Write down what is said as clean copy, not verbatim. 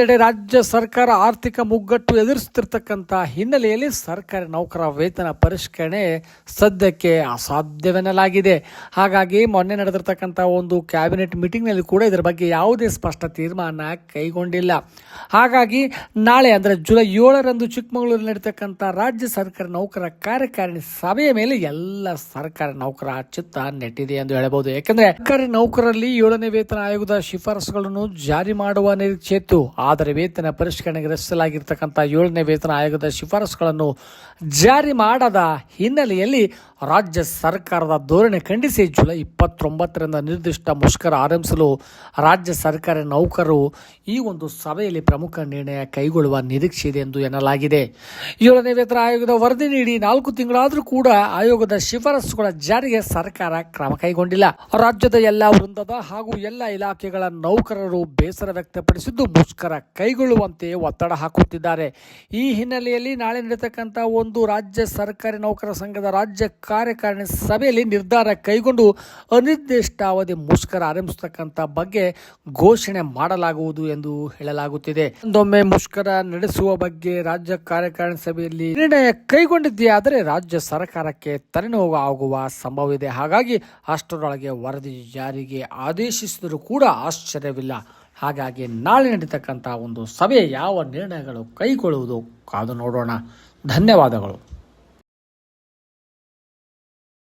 ಒಂದೆಡೆ ರಾಜ್ಯ ಸರ್ಕಾರ ಆರ್ಥಿಕ ಮುಗ್ಗಟ್ಟು ಎದುರಿಸುತ್ತಿರ್ತಕ್ಕಂಥ ಹಿನ್ನೆಲೆಯಲ್ಲಿ ಸರ್ಕಾರಿ ನೌಕರ ವೇತನ ಪರಿಷ್ಕರಣೆ ಸದ್ಯಕ್ಕೆ ಅಸಾಧ್ಯವೆನ್ನಲಾಗಿದೆ. ಹಾಗಾಗಿ ಮೊನ್ನೆ ನಡೆದಿರ್ತಕ್ಕಂಥ ಒಂದು ಕ್ಯಾಬಿನೆಟ್ ಮೀಟಿಂಗ್ನಲ್ಲಿ ಕೂಡ ಇದರ ಬಗ್ಗೆ ಯಾವುದೇ ಸ್ಪಷ್ಟ ತೀರ್ಮಾನ ಕೈಗೊಂಡಿಲ್ಲ. ಹಾಗಾಗಿ ನಾಳೆ ಅಂದರೆ ಜುಲೈ 7ರಂದು ಚಿಕ್ಕಮಗಳೂರಲ್ಲಿ ನಡೀತಕ್ಕಂಥ ರಾಜ್ಯ ಸರ್ಕಾರಿ ನೌಕರ ಕಾರ್ಯಕಾರಿಣಿ ಸಭೆಯ ಮೇಲೆ ಎಲ್ಲ ಸರ್ಕಾರಿ ನೌಕರ ಚಿತ್ತ ನೆಟ್ಟಿದೆ ಎಂದು ಹೇಳಬಹುದು. ಯಾಕಂದ್ರೆ ಸರ್ಕಾರಿ ನೌಕರರಲ್ಲಿ 7ನೇ ವೇತನ ಆಯೋಗದ ಶಿಫಾರಸುಗಳನ್ನು ಜಾರಿ ಮಾಡುವ ನಿರೀಕ್ಷೆ ಇತ್ತು. ಆದರೆ ವೇತನ ಪರಿಷ್ಕರಣೆಗೆ ರಚಿಸಲಾಗಿರ್ತಕ್ಕಂಥ 7ನೇ ವೇತನ ಆಯೋಗದ ಶಿಫಾರಸುಗಳನ್ನು ಜಾರಿ ಮಾಡದ ಹಿನ್ನೆಲೆಯಲ್ಲಿ ರಾಜ್ಯ ಸರ್ಕಾರದ ಧೋರಣೆ ಖಂಡಿಸಿ ಜುಲೈ 29ರಿಂದ ನಿರ್ದಿಷ್ಟ ಮುಷ್ಕರ ಆರಂಭಿಸಲು ರಾಜ್ಯ ಸರ್ಕಾರಿ ನೌಕರರು ಈ ಒಂದು ಸಭೆಯಲ್ಲಿ ಪ್ರಮುಖ ನಿರ್ಣಯ ಕೈಗೊಳ್ಳುವ ನಿರೀಕ್ಷೆ ಇದೆ ಎಂದು ಎನ್ನಲಾಗಿದೆ. 7ನೇ ವೇತನ ಆಯೋಗದ ವರದಿ ನೀಡಿ 4 ತಿಂಗಳಾದರೂ ಕೂಡ ಆಯೋಗದ ಶಿಫಾರಸುಗಳ ಜಾರಿಗೆ ಸರ್ಕಾರ ಕ್ರಮ ಕೈಗೊಂಡಿಲ್ಲ. ರಾಜ್ಯದ ಎಲ್ಲ ವೃಂದದ ಹಾಗೂ ಎಲ್ಲ ಇಲಾಖೆಗಳ ನೌಕರರು ಬೇಸರ ವ್ಯಕ್ತಪಡಿಸಿದ್ದು ಮುಷ್ಕರ ಕೈಗೊಳ್ಳುವಂತೆ ಒತ್ತಡ ಹಾಕುತ್ತಿದ್ದಾರೆ. ಈ ಹಿನ್ನೆಲೆಯಲ್ಲಿ ನಾಳೆ ನಡೆಯತಕ್ಕಂಥ ಒಂದು ರಾಜ್ಯ ಸರ್ಕಾರಿ ನೌಕರ ಸಂಘದ ರಾಜ್ಯ ಕಾರ್ಯಕಾರಿಣಿ ಸಭೆಯಲ್ಲಿ ನಿರ್ಧಾರ ಕೈಗೊಂಡು ಅನಿರ್ದಿಷ್ಟಾವಧಿ ಮುಷ್ಕರ ಆರಂಭಿಸತಕ್ಕಂಥ ಬಗ್ಗೆ ಘೋಷಣೆ ಮಾಡಲಾಗುವುದು ಎಂದು ಹೇಳಲಾಗುತ್ತಿದೆ. ಒಂದೊಮ್ಮೆ ಮುಷ್ಕರ ನಡೆಸುವ ಬಗ್ಗೆ ರಾಜ್ಯ ಕಾರ್ಯಕಾರಿಣಿ ಸಭೆಯಲ್ಲಿ ನಿರ್ಣಯ ಕೈಗೊಂಡಿದೆಯಾದರೆ ರಾಜ್ಯ ಸರ್ಕಾರಕ್ಕೆ ತಲೆನೋವು ಆಗುವ ಸಂಭವವಿದೆ. ಹಾಗಾಗಿ ಅಷ್ಟರೊಳಗೆ ವರದಿ ಜಾರಿಗೆ ಆದೇಶಿಸಿದರೂ ಕೂಡ ಆಶ್ಚರ್ಯವಿಲ್ಲ. ಹಾಗಾಗಿ ನಾಳೆ ನಡೀತಕ್ಕಂಥ ಒಂದು ಸಭೆ ಯಾವ ನಿರ್ಣಯಗಳು ಕೈಗೊಳ್ಳುವುದು ಕಾದು ನೋಡೋಣ. ಧನ್ಯವಾದಗಳು.